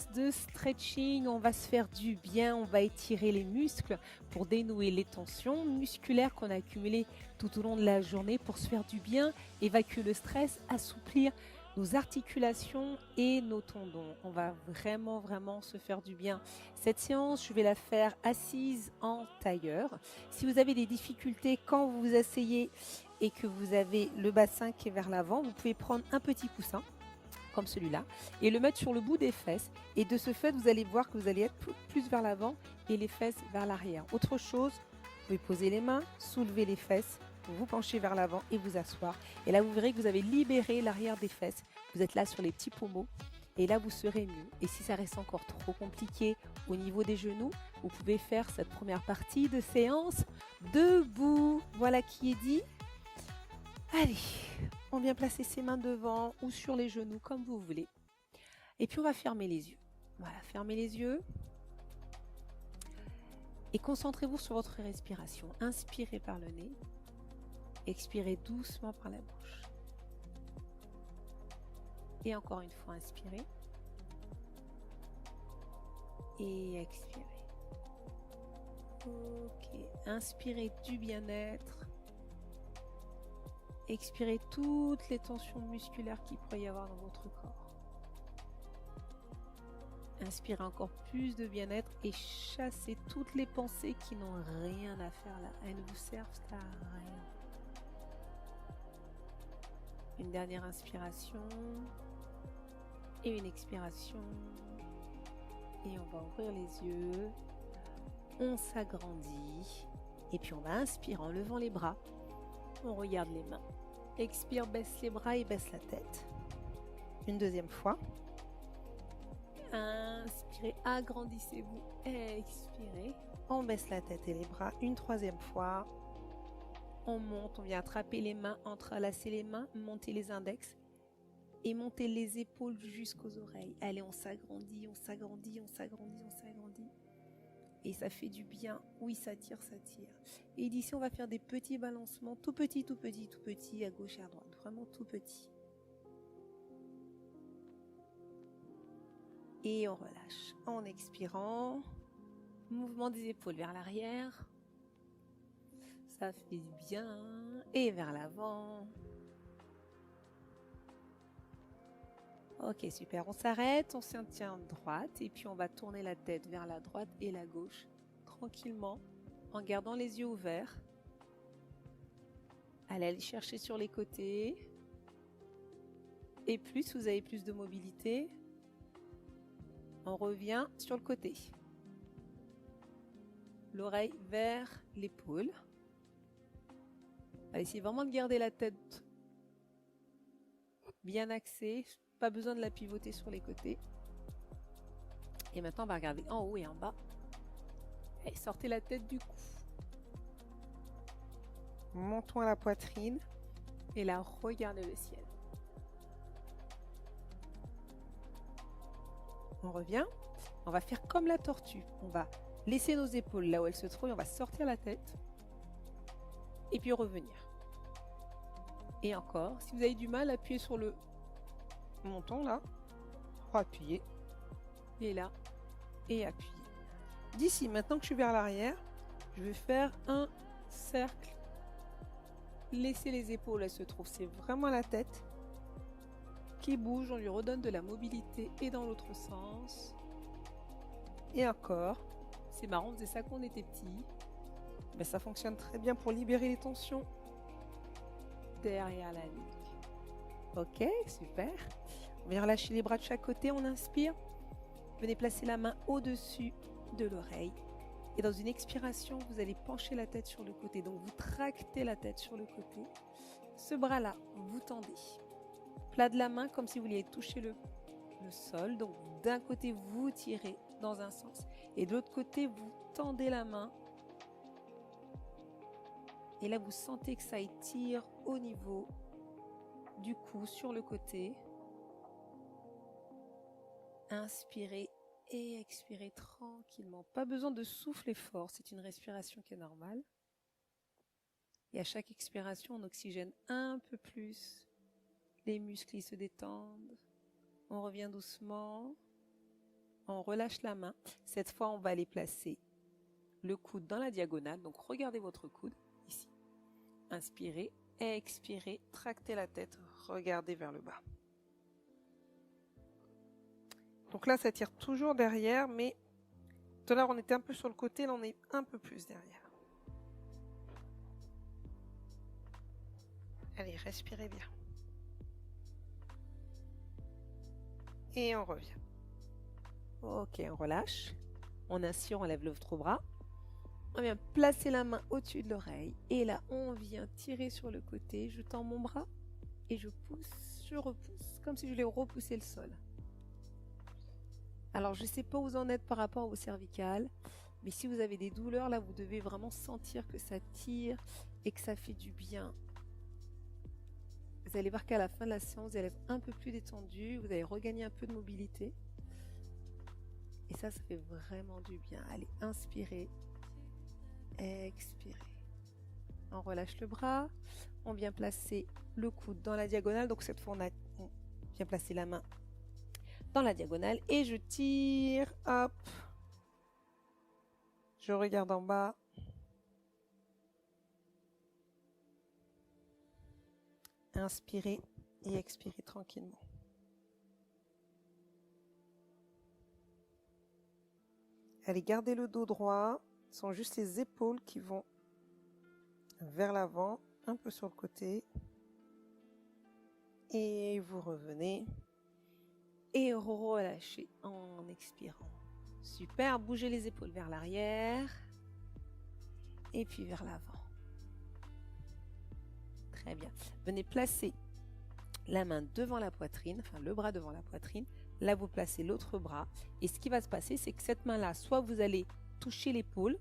séance de stretching. On va se faire du bien, on va étirer les muscles pour dénouer les tensions musculaires qu'on a accumulées tout au long de la journée pour se faire du bien, évacuer le stress, assouplir nos articulations et nos tendons. On va vraiment se faire du bien. Cette séance, je vais la faire assise en tailleur. Si vous avez des difficultés quand vous vous asseyez et que vous avez le bassin qui est vers l'avant, vous pouvez prendre un petit coussin comme celui-là et le mettre sur le bout des fesses, et de ce fait vous allez voir que vous allez être plus vers l'avant et les fesses vers l'arrière. Autre chose, vous pouvez poser les mains, soulever les fesses, vous penchez vers l'avant et vous asseoir, et là vous verrez que vous avez libéré l'arrière des fesses, vous êtes là sur les petits pommeaux et là vous serez mieux. Et si ça reste encore trop compliqué au niveau des genoux, vous pouvez faire cette première partie de séance debout. Voilà qui est dit. Allez, on vient placer ses mains devant ou sur les genoux comme vous voulez. Et puis on va fermer les yeux. Voilà, fermez les yeux. Et concentrez-vous sur votre respiration. Inspirez par le nez. Expirez doucement par la bouche. Et encore une fois, inspirez. Et expirez. Ok, inspirez du bien-être. Expirez toutes les tensions musculaires qu'il pourrait y avoir dans votre corps. Inspirez encore plus de bien-être et chassez toutes les pensées qui n'ont rien à faire là. Elles ne vous servent à rien. Une dernière inspiration et une expiration. Et on va ouvrir les yeux. On s'agrandit. Et puis on va inspirer en levant les bras. On regarde les mains. Expire, baisse les bras et baisse la tête. Une deuxième fois. Inspirez, agrandissez-vous. Expirez. On baisse la tête et les bras. Une troisième fois. On monte, on vient attraper les mains, entrelacer les mains, monter les index et monter les épaules jusqu'aux oreilles. Allez, on s'agrandit, on s'agrandit, on s'agrandit, on s'agrandit. Et ça fait du bien. Oui, ça tire, ça tire. Et d'ici, on va faire des petits balancements, tout petits, tout petits, tout petits, à gauche et à droite. Vraiment tout petits. Et on relâche en expirant. Mouvement des épaules vers l'arrière. Ça fait du bien. Et vers l'avant. Ok, super. On s'arrête, on se tient droite et puis on va tourner la tête vers la droite et la gauche tranquillement en gardant les yeux ouverts. Allez chercher sur les côtés. Et plus vous avez plus de mobilité, on revient sur le côté. L'oreille vers l'épaule. Allez, essayez vraiment de garder la tête bien axée. Pas besoin de la pivoter sur les côtés. Et maintenant, on va regarder en haut et en bas. Et sortez la tête du cou. Montons à la poitrine. Et là, regardez le ciel. On revient. On va faire comme la tortue. On va laisser nos épaules là où elles se trouvent. On va sortir la tête. Et puis revenir. Et encore. Si vous avez du mal, appuyez sur le menton là. Appuyez. Et là. Et appuyez. D'ici, maintenant que je suis vers l'arrière, je vais faire un cercle. Laissez les épaules, elles se trouvent. C'est vraiment la tête qui bouge. On lui redonne de la mobilité et dans l'autre sens. Et encore. C'est marrant, on faisait ça quand on était petit. Mais ça fonctionne très bien pour libérer les tensions derrière la nuque. Ok, super. On vient relâcher les bras de chaque côté. On inspire. Venez placer la main au-dessus de l'oreille. Et dans une expiration, vous allez pencher la tête sur le côté. Donc, vous tractez la tête sur le côté. Ce bras-là, vous tendez. Plat de la main, comme si vous vouliez toucher le sol. Donc, d'un côté, vous tirez dans un sens. Et de l'autre côté, vous tendez la main. Et là, vous sentez que ça étire au niveau du cou, sur le côté. Inspirez et expirez tranquillement. Pas besoin de souffler fort, c'est une respiration qui est normale. Et à chaque expiration, on oxygène un peu plus. Les muscles ils se détendent. On revient doucement. On relâche la main. Cette fois, on va aller placer le coude dans la diagonale. Donc, regardez votre coude ici. Inspirez, expirez, tractez la tête, regardez vers le bas. Donc là, ça tire toujours derrière, mais tout à l'heure, on était un peu sur le côté, là, on est un peu plus derrière. Allez, respirez bien. Et on revient. Ok, on relâche. On inspire, on lève l'autre bras. On vient placer la main au-dessus de l'oreille. Et là, on vient tirer sur le côté. Je tends mon bras et je pousse, je repousse, comme si je voulais repousser le sol. Alors, je ne sais pas où vous en êtes par rapport au cervical, mais si vous avez des douleurs, là, vous devez vraiment sentir que ça tire et que ça fait du bien. Vous allez voir qu'à la fin de la séance, vous allez être un peu plus détendu, vous allez regagner un peu de mobilité. Et ça fait vraiment du bien. Allez, inspirez, expirez. On relâche le bras, on vient placer le coude dans la diagonale. Donc cette fois, on vient placer la main dans la diagonale et je tire, hop. Je regarde en bas. Inspirez et expirez tranquillement. Allez, gardez le dos droit. Ce sont juste les épaules qui vont vers l'avant, un peu sur le côté. Et vous revenez. Et relâchez en expirant. Super, bougez les épaules vers l'arrière. Et puis vers l'avant. Très bien. Venez placer la main devant la poitrine, enfin le bras devant la poitrine. Là, vous placez l'autre bras. Et ce qui va se passer, c'est que cette main-là, soit vous allez toucher l'épaule,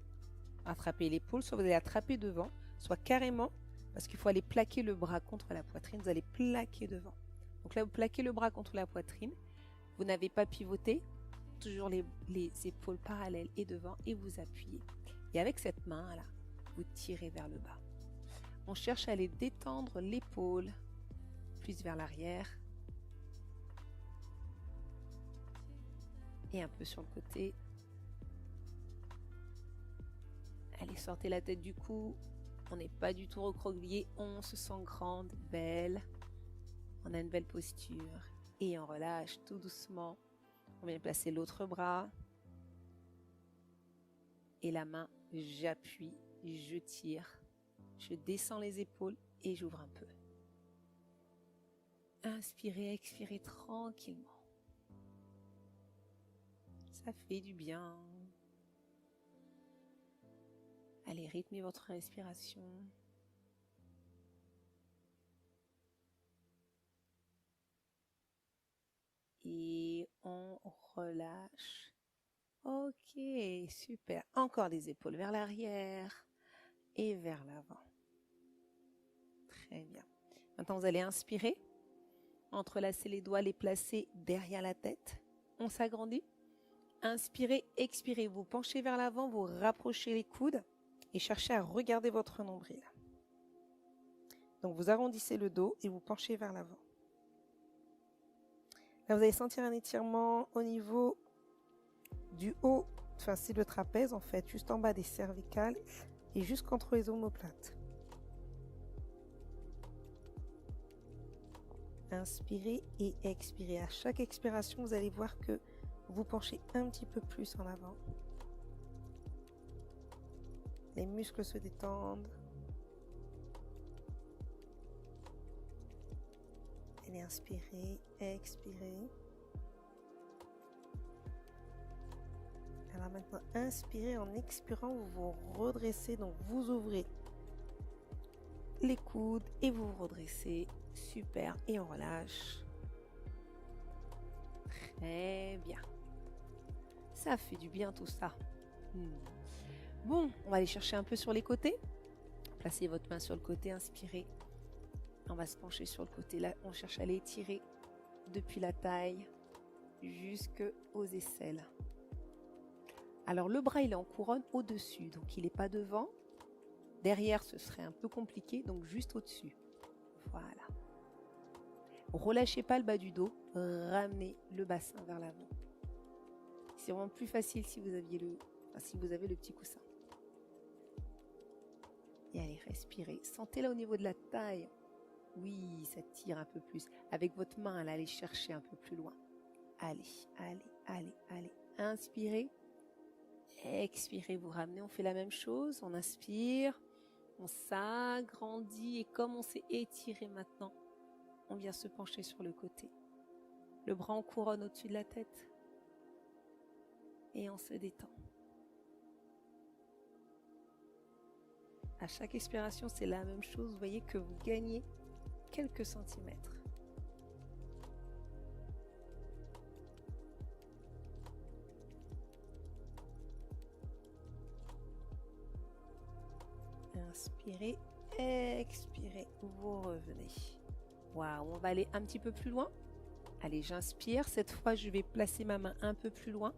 attraper l'épaule, soit vous allez attraper devant, soit carrément, parce qu'il faut aller plaquer le bras contre la poitrine, vous allez plaquer devant. Donc là, vous plaquez le bras contre la poitrine. Vous n'avez pas pivoté, toujours les épaules parallèles et devant, et vous appuyez. Et avec cette main-là, vous tirez vers le bas. On cherche à aller détendre l'épaule, plus vers l'arrière. Et un peu sur le côté. Allez, sortez la tête du cou. On n'est pas du tout recroquevillé. On se sent grande, belle. On a une belle posture. Et on relâche tout doucement. On vient placer l'autre bras. Et la main, j'appuie, je tire. Je descends les épaules et j'ouvre un peu. Inspirez, expirez tranquillement. Ça fait du bien. Allez, rythmez votre respiration. Et on relâche. Ok, super. Encore les épaules vers l'arrière et vers l'avant. Très bien. Maintenant, vous allez inspirer. Entrelacer les doigts, les placer derrière la tête. On s'agrandit. Inspirez, expirez. Vous penchez vers l'avant, vous rapprochez les coudes et cherchez à regarder votre nombril. Donc, vous arrondissez le dos et vous penchez vers l'avant. Là, vous allez sentir un étirement au niveau du haut, enfin c'est le trapèze en fait, juste en bas des cervicales et jusqu'entre les omoplates. Inspirez et expirez. À chaque expiration, vous allez voir que vous penchez un petit peu plus en avant. Les muscles se détendent. Allez, inspirez, expirez. Alors maintenant, inspirez en expirant, vous vous redressez, donc vous ouvrez les coudes et vous vous redressez. Super, et on relâche. Très bien. Ça fait du bien tout ça. Bon, on va aller chercher un peu sur les côtés. Placez votre main sur le côté, inspirez. On va se pencher sur le côté. Là, on cherche à les étirer depuis la taille jusqu'aux aisselles. Alors, le bras, il est en couronne au-dessus, donc il n'est pas devant. Derrière, ce serait un peu compliqué, donc juste au-dessus. Voilà. Relâchez pas le bas du dos, ramenez le bassin vers l'avant. C'est vraiment plus facile si vous aviez si vous avez le petit coussin. Et allez, respirez. Sentez-la au niveau de la taille. Oui, ça tire un peu plus. Avec votre main, allez chercher un peu plus loin. Allez, allez, allez, allez. Inspirez. Expirez, vous ramenez. On fait la même chose. On inspire. On s'agrandit. Et comme on s'est étiré maintenant, on vient se pencher sur le côté. Le bras en couronne au-dessus de la tête. Et on se détend. À chaque expiration, c'est la même chose. Vous voyez que vous gagnez quelques centimètres. Inspirez, expirez, vous revenez. Waouh, on va aller un petit peu plus loin. Allez, j'inspire. Cette fois, je vais placer ma main un peu plus loin.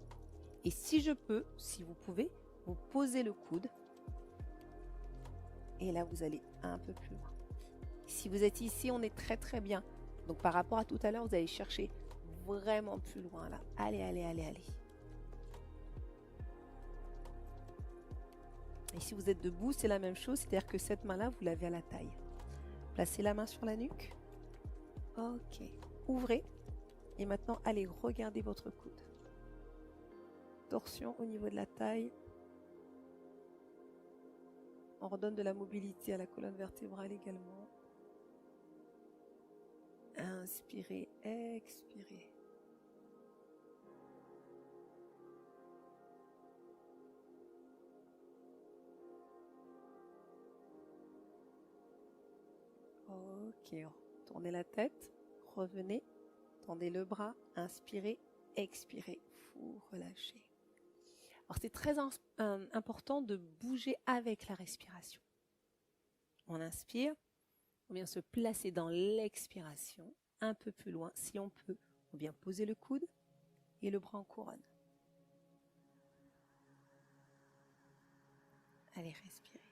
Et si je peux, si vous pouvez, vous posez le coude. Et là, vous allez un peu plus loin. Si vous êtes ici, on est très très bien. Donc par rapport à tout à l'heure, vous allez chercher vraiment plus loin là. Allez, allez, allez, allez. Et si vous êtes debout, c'est la même chose. C'est-à-dire que cette main-là, vous l'avez à la taille. Placez la main sur la nuque. Ok. Ouvrez. Et maintenant, allez regarder votre coude. Torsion au niveau de la taille. On redonne de la mobilité à la colonne vertébrale également. Inspirez, expirez. Ok, tournez la tête, revenez, tendez le bras, inspirez, expirez, vous relâchez. Alors c'est très important de bouger avec la respiration. On inspire, on vient se placer dans l'expiration, un peu plus loin si on peut. On vient poser le coude et le bras en couronne. Allez, respirez.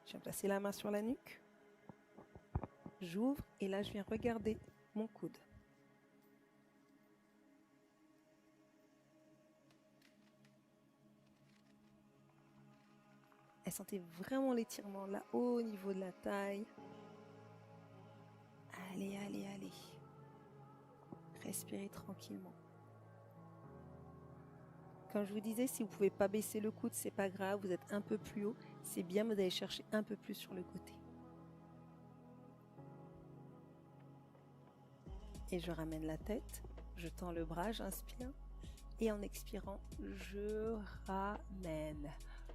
Je viens placer la main sur la nuque. J'ouvre et là je viens regarder mon coude. Et sentez vraiment l'étirement là au niveau de la taille. Allez, allez, allez. Respirez tranquillement. Comme je vous disais, si vous ne pouvez pas baisser le coude, c'est pas grave, vous êtes un peu plus haut, c'est bien, mais vous allez chercher un peu plus sur le côté. Et je ramène la tête, je tends le bras, j'inspire. Et en expirant, je ramène.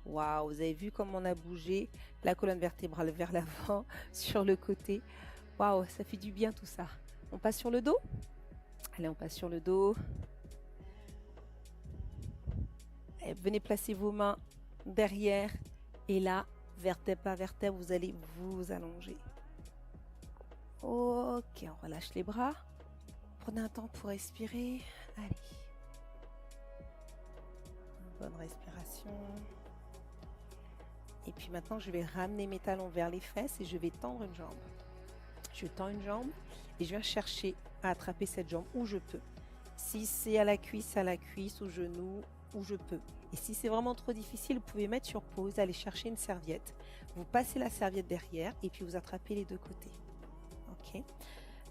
Waouh, vous avez vu comment on a bougé la colonne vertébrale vers l'avant, sur le côté. Waouh, ça fait du bien tout ça. On passe sur le dos? Allez, on passe sur le dos. Et venez placer vos mains derrière. Et là, vertèbre par vertèbre, vous allez vous allonger. Ok, on relâche les bras. Prenez un temps pour respirer. Allez. Bonne respiration. Et puis maintenant, je vais ramener mes talons vers les fesses et je vais tendre une jambe. Je tends une jambe et je viens chercher à attraper cette jambe où je peux. Si c'est à la cuisse, au genou, où je peux. Et si c'est vraiment trop difficile, vous pouvez mettre sur pause, aller chercher une serviette. Vous passez la serviette derrière et puis vous attrapez les deux côtés. Ok.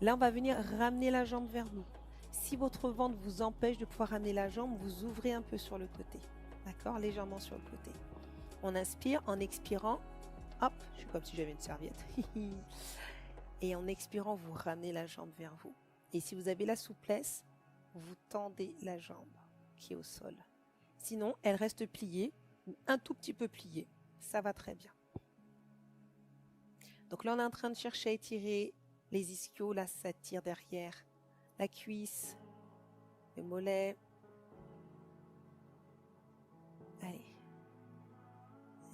Là, on va venir ramener la jambe vers nous. Si votre ventre vous empêche de pouvoir ramener la jambe, vous ouvrez un peu sur le côté. D'accord? Légèrement sur le côté. On inspire, en expirant, hop, je suis comme si j'avais une serviette. Et en expirant, vous ramenez la jambe vers vous. Et si vous avez la souplesse, vous tendez la jambe qui est au sol. Sinon, elle reste pliée ou un tout petit peu pliée. Ça va très bien. Donc là, on est en train de chercher à étirer les ischios. Là, ça tire derrière la cuisse, le mollet. Allez.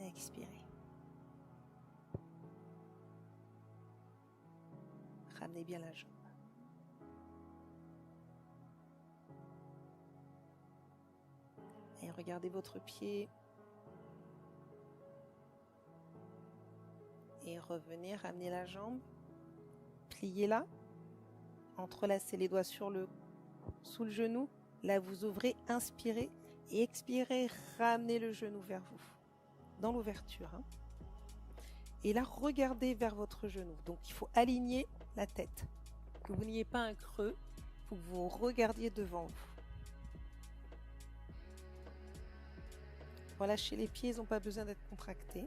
Expirez. Ramenez bien la jambe. Et regardez votre pied. Et revenez, ramenez la jambe. Pliez-la. Entrelacez les doigts sous le genou. Là, vous ouvrez, inspirez et expirez, ramenez le genou vers vous, dans l'ouverture. Hein. Et là, regardez vers votre genou. Donc, il faut aligner la tête. Que vous n'ayez pas un creux, il faut que vous regardiez devant vous. Relâchez les pieds, ils n'ont pas besoin d'être contractés.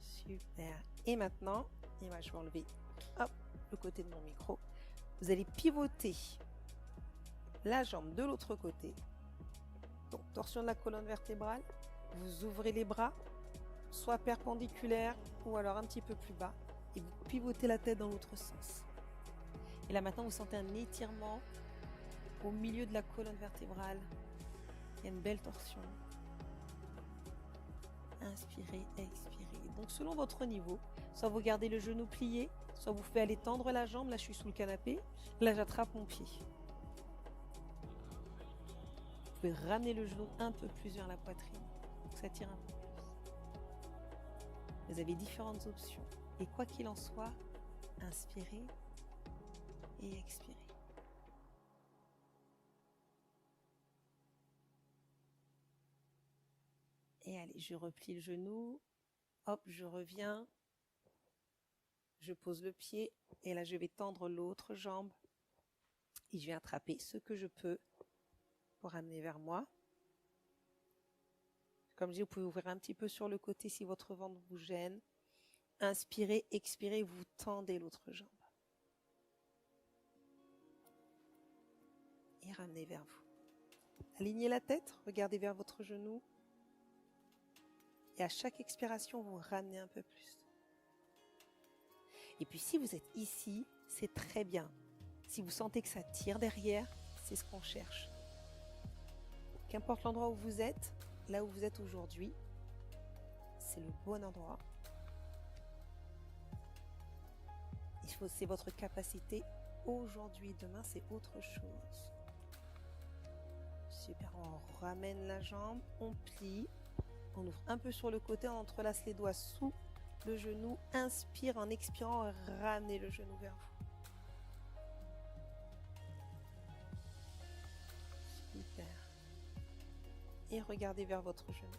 Super. Et maintenant, je vais enlever le côté de mon micro. Vous allez pivoter la jambe de l'autre côté. Donc, torsion de la colonne vertébrale. Vous ouvrez les bras, soit perpendiculaires ou alors un petit peu plus bas. Et vous pivotez la tête dans l'autre sens. Et là, maintenant, vous sentez un étirement au milieu de la colonne vertébrale. Il y a une belle torsion. Inspirez, expirez. Donc, selon votre niveau, soit vous gardez le genou plié, soit vous faites aller tendre la jambe. Là, je suis sous le canapé. Là, j'attrape mon pied. Vous pouvez ramener le genou un peu plus vers la poitrine. Donc, ça tire un peu plus. Vous avez différentes options. Et quoi qu'il en soit, inspirez et expirez. Et allez, je replie le genou. Hop, je reviens. Je pose le pied. Et là, je vais tendre l'autre jambe. Et je vais attraper ce que je peux pour ramener vers moi. Comme je dis, vous pouvez ouvrir un petit peu sur le côté si votre ventre vous gêne. Inspirez, expirez, vous tendez l'autre jambe. Et ramenez vers vous. Alignez la tête, regardez vers votre genou. Et à chaque expiration, vous ramenez un peu plus. Et puis si vous êtes ici, c'est très bien. Si vous sentez que ça tire derrière, c'est ce qu'on cherche. Qu'importe l'endroit où vous êtes, là où vous êtes aujourd'hui, c'est le bon endroit. C'est votre capacité aujourd'hui, demain c'est autre chose. Super, on ramène la jambe, on plie, on ouvre un peu sur le côté, on entrelace les doigts sous le genou, inspire en expirant, ramenez le genou vers vous. Super. Et regardez vers votre genou.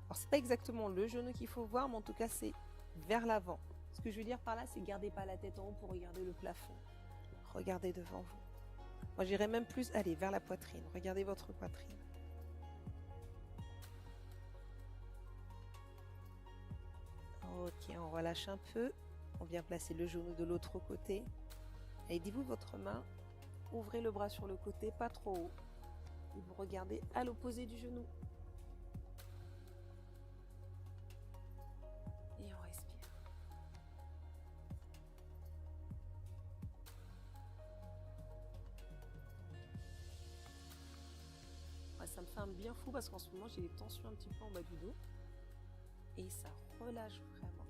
Alors c'est pas exactement le genou qu'il faut voir, mais en tout cas c'est vers l'avant. Ce que je veux dire par là, c'est gardez pas la tête en haut pour regarder le plafond. Regardez devant vous. Moi j'irais même plus, allez, vers la poitrine. Regardez votre poitrine. Ok, on relâche un peu. On vient placer le genou de l'autre côté. Aidez-vous de votre main. Ouvrez le bras sur le côté, pas trop haut. Et vous regardez à l'opposé du genou. Et on respire. Ouais, ça me fait un bien fou parce qu'en ce moment, j'ai des tensions un petit peu en bas du dos. Et ça relâche vraiment.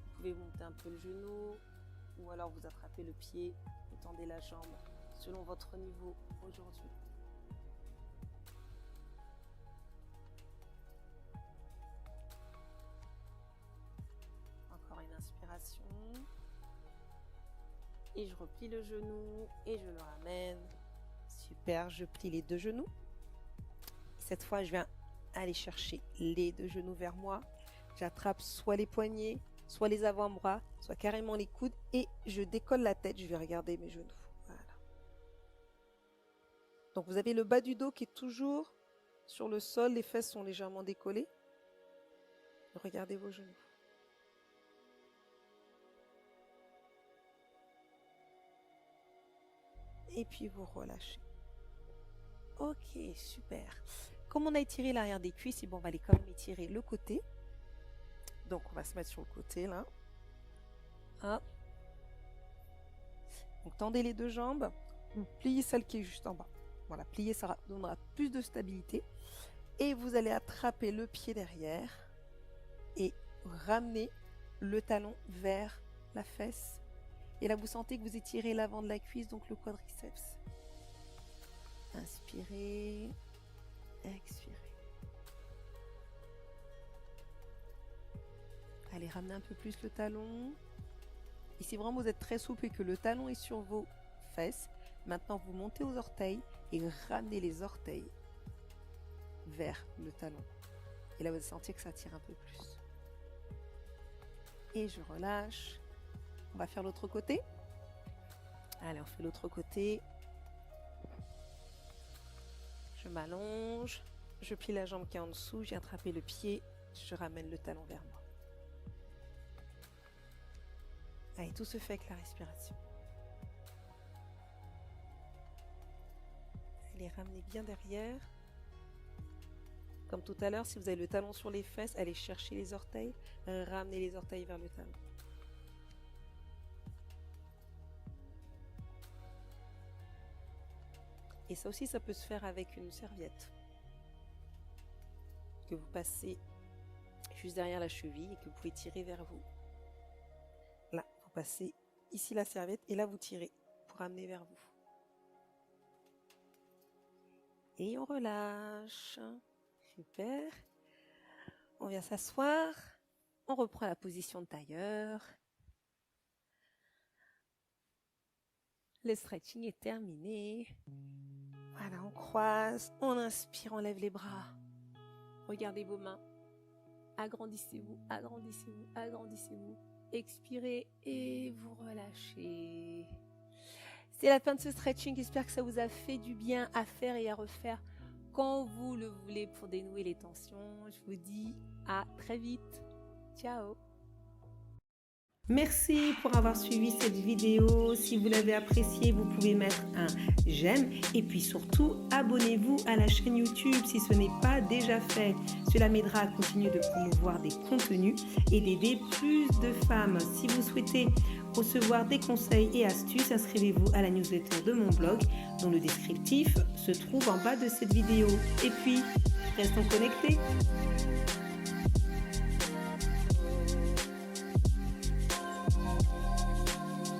Vous pouvez monter un peu le genou ou alors vous attrapez le pied et tendez la jambe selon votre niveau aujourd'hui. Encore une inspiration. Et je replie le genou et je le ramène. Super, je plie les deux genoux. Cette fois, je viens aller chercher les deux genoux vers moi. J'attrape soit les poignets, soit les avant-bras, soit carrément les coudes et je décolle la tête. Je vais regarder mes genoux. Voilà. Donc, vous avez le bas du dos qui est toujours sur le sol. Les fesses sont légèrement décollées. Regardez vos genoux. Et puis, vous relâchez. Ok, super. Comme on a étiré l'arrière des cuisses, on va aller quand même étirer le côté. Donc, on va se mettre sur le côté, là. Hop. Donc, tendez les deux jambes. Pliez celle qui est juste en bas. Voilà, pliez, ça donnera plus de stabilité. Et vous allez attraper le pied derrière et ramener le talon vers la fesse. Et là, vous sentez que vous étirez l'avant de la cuisse, donc le quadriceps. Inspirez, expirez. ramener un peu plus le talon. Et si vraiment vous êtes très souple et que le talon est sur vos fesses, maintenant vous montez aux orteils et ramenez les orteils vers le talon. Et là, vous allez sentir que ça tire un peu plus. Et je relâche. On va faire l'autre côté. Allez, on fait l'autre côté. Je m'allonge. Je plie la jambe qui est en dessous. J'ai attrapé le pied. Je ramène le talon vers moi. Allez, tout se fait avec la respiration. Allez, ramenez bien derrière. Comme tout à l'heure, si vous avez le talon sur les fesses, allez chercher les orteils. Ramenez les orteils vers le talon. Et ça aussi, ça peut se faire avec une serviette que vous passez juste derrière la cheville et que vous pouvez tirer vers vous. Là, vous passez ici la serviette et là, vous tirez pour amener vers vous. Et on relâche. Super. On vient s'asseoir. On reprend la position de tailleur. Le stretching est terminé. Voilà, on croise, on inspire, on lève les bras. Regardez vos mains. Agrandissez-vous, agrandissez-vous, agrandissez-vous. Expirez et vous relâchez. C'est la fin de ce stretching. J'espère que ça vous a fait du bien à faire et à refaire quand vous le voulez pour dénouer les tensions. Je vous dis à très vite. Ciao. Merci pour avoir suivi cette vidéo. Si vous l'avez appréciée, vous pouvez mettre un j'aime et puis surtout abonnez-vous à la chaîne YouTube si ce n'est pas déjà fait. Cela m'aidera à continuer de promouvoir des contenus et d'aider plus de femmes. Si vous souhaitez recevoir des conseils et astuces, inscrivez-vous à la newsletter de mon blog dont le descriptif se trouve en bas de cette vidéo. Et puis, restons connectés.